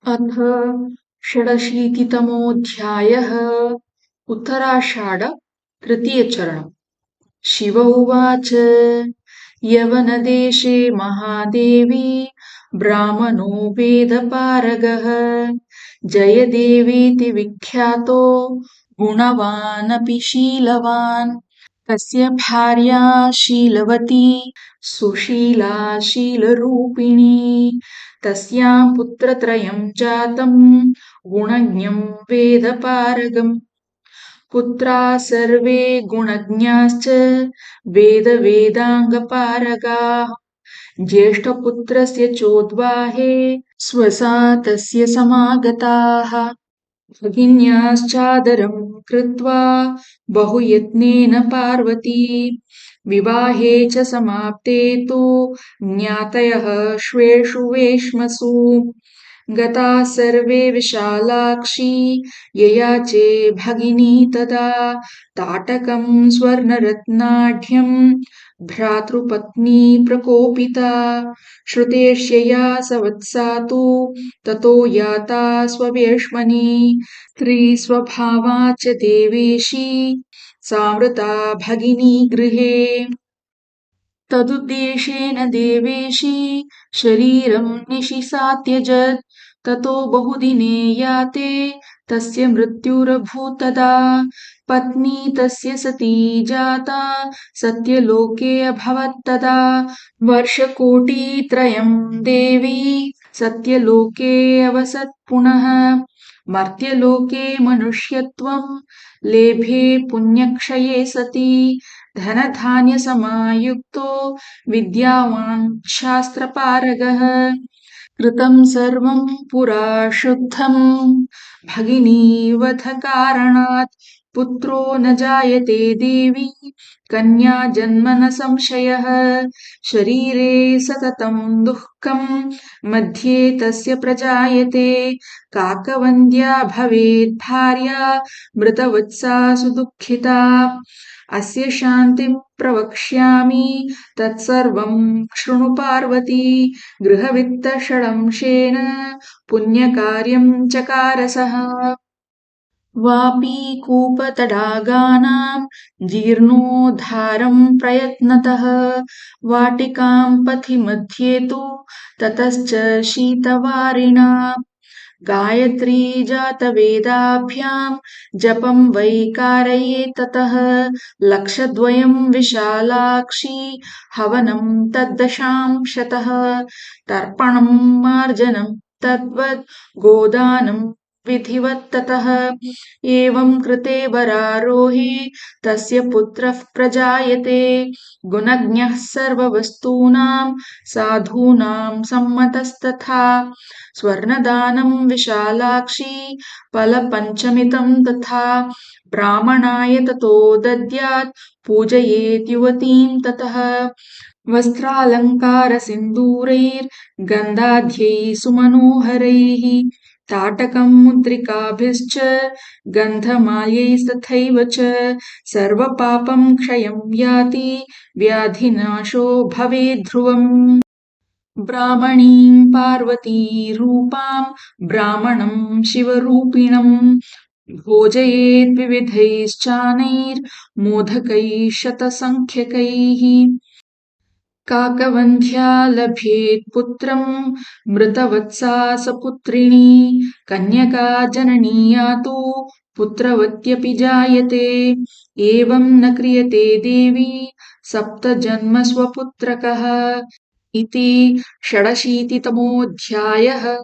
अथ षडशीतितमोऽध्यायः। उत्तराषाढ तृतीयचरणम्। शिव उवाच यवनदेशे महादेवी ब्राह्मणो वेदपारगः जयदेवेति विख्यातो गुणवानपि शीलवान्। तस्य भार्या शीलवती सुशीला शीलरूपिणी। तस्यां पुत्रत्रयं जातं गुणज्ञं वेदपारगम्। पुत्रा सर्वे गुणज्ञाश्च वेदाङ्गपारगाः। ज्येष्ठपुत्रस्य चोद्वाहे स्वसा तस्य समागताः। भगिन्याश्चादरं कृत्वा बहुयत्नेन पार्वती विवाहे च समाप्ते तु ज्ञातयः श्वेषु वेश्मसु। गताः सर्वे विशालाक्षी ययाचे भगिनी तदा ताटकं स्वर्णरत्नाढ्यं भ्रातृपत्नी प्रकोपिता। श्रुतेश्यया सवत्सा तु ततो याता स्ववेश्मनि। स्त्रीस्वभावा च देवेशी सामृता भगिनी गृहे। तदुद्देशेन देवेशी शरीरं निशि सा त्यजत्। ततो बहुदिने याते तस्य मृत्युरभूत्तदा। पत्नी तस्य सती जाता सत्यलोके अभवत्तदा। वर्षकोटित्रयं देवी सत्यलोके अवसत् पुनः। मर्त्यलोके मनुष्यत्वं लेभे पुण्यक्षये सति। धनधान्यसमायुक्तो विद्यावान् शास्त्रपारगः। कृतं सर्वं पुरा शुद्धं भगिनीवधकारणात्। पुत्रो न जायते देवी कन्या जन्म न संशयः। शरीरे सततं दुःखं मध्ये तस्य प्रजायते। काकवन्द्या भवेत् भार्या मृतवत्सा सुदुःखिता। अस्य शान्तिं प्रवक्ष्यामि तत्सर्वं शृणु पार्वती। गृहवित्तषडंशेन पुण्यकार्यं चकार सः। वापीकूपतडागानां जीर्णोद्धारं प्रयत्नतः। वाटिकां पथि मध्ये तु ततश्च शीतवारिणा। गायत्री जातवेदाभ्यां जपं वै कारयेत् ततः। लक्षद्वयं विशालाक्षी हवनं तद्दशांशतः। तर्पणं मार्जनं तद्वत् गोदानं विधिवत्ततः। एवं कृते वरारोहे तस्य पुत्रः प्रजायते। गुणज्ञः सर्ववस्तूनां साधूनां सम्मतस्तथा। स्वर्णदानं विशालाक्षी फलपञ्चमितं तथा। ब्राह्मणाय ततो दद्यात् पूजयेत् युवतीं ततः। वस्त्रालङ्कारसिन्दूरैर्गन्धाढ्यैः सुमनोहरैः। ताटकं मुद्रिकाभिश्च गन्धमाल्यैस्तथैव च। सर्वपापं क्षयं याति व्याधिनाशो भवेद्ध्रुवम्। ब्राह्मणीं पार्वतीरूपां ब्राह्मणं शिवरूपिणं। भोजयेत् विविधैश्चानैर्मोदकैः शतसङ्ख्यकैः। काकवन्ध्या लभेत् पुत्रं मृतवत्सा सपुत्रिणी। कन्यका जननीया तु पुत्रवत्यपि जायते। एवं न क्रियते देवी सप्तजन्म स्वपुत्रकः। इति षडशीतितमोऽध्यायः।